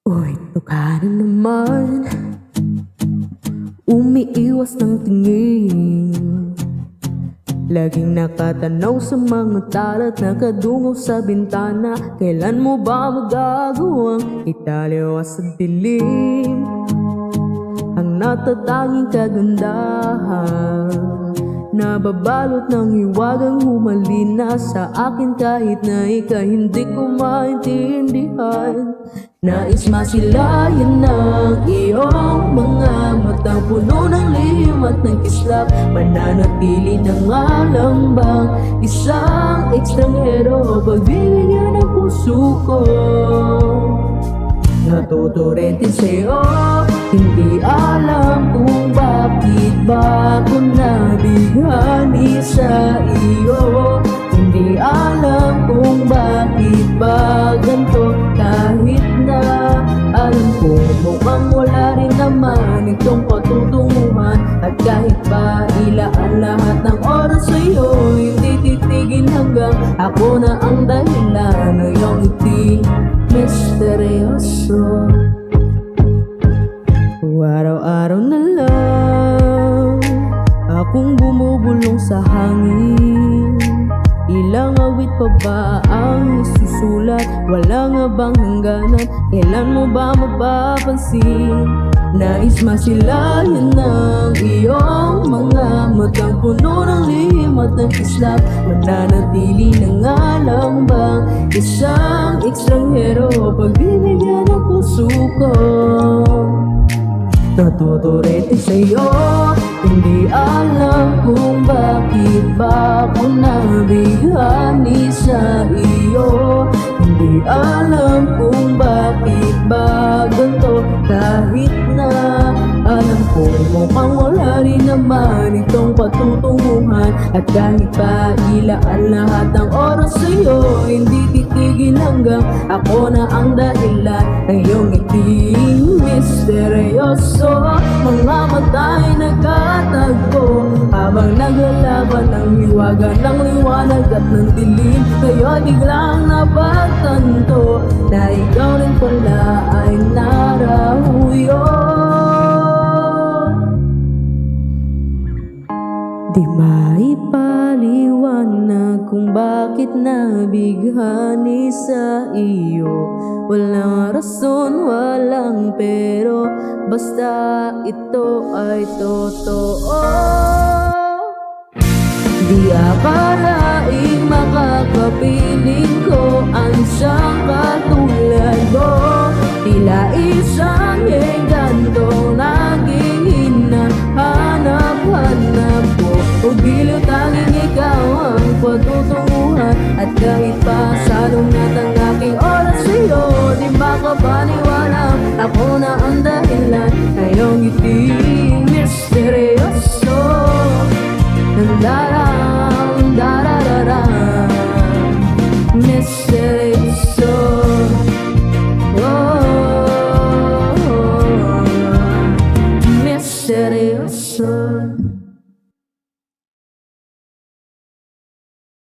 Uy, ito ka na naman, umiiwas ng tingin. Laging nakatanaw sa mga talat, nakadungaw sa bintana. Kailan mo ba magagawang italiwas sa dilim ang natatanging kagandahan? Nababalot ng hiwagang humalina sa akin kahit na ikaw hindi ko maintindihan. Nais masilayan ng iyong mga matang puno ng lihim at ng kislap. Mananatili ng alam bang isang ekstranghero pagbibigyan ng puso ko? Natuturente sa'yo, hindi alam kung bakit ba ako nabighani sa iyo. Hindi alam kung bakit ba ganito, kahit na alam ko mukhang wala rin naman itong patutunguhan. At kahit ba ilaan lahat ng oras sa'yo, hindi titigil hanggang ako na ang dahilan ng iyong ngiti misteryoso. Araw-araw na lang akong bumubulong sa hangin. Ilang awit pa ba ang isusulat? Wala nga bang hangganan? Kailan mo ba mapapansin? Nais masilayan ng iyong mga matang puno ng lihim at ng kislap. Mananatili na nga lang bang isang ekstranghero pagbibigyan ng puso ko? Natuturete sa'yo, hindi alam kung bakit ba ako nabighani sa iyo. Hindi alam kung bakit ba ganito, kahit na alam ko mukhang wala rin naman itong patutunguhan. At kahit pa ilaan lahat ng oras sa'yo, hindi titigil hanggang ako na ang dahilan ng iyong ngiting misteryoso. Mga mata'y nagkatagpo habang naglalaban ng hiwaga ng liwanag at ng dilim. Ngayon biglang napagtanto na ikaw rin pala ay narahuyo. Di maipaliwanag kung bakit nabighani sa iyo. Walang rason, walang pero, basta ito ay totoo. Di akalaing makakapiling ko ang isang katulad mo. Tila isang engkanto naging hinahanap-hanap ko. O dilo tanging ikaw ang patutunguhan. At kahit pa salong natang aking oras sa'yo, di makapaniwala ako na ang dahilan na iyong ngiti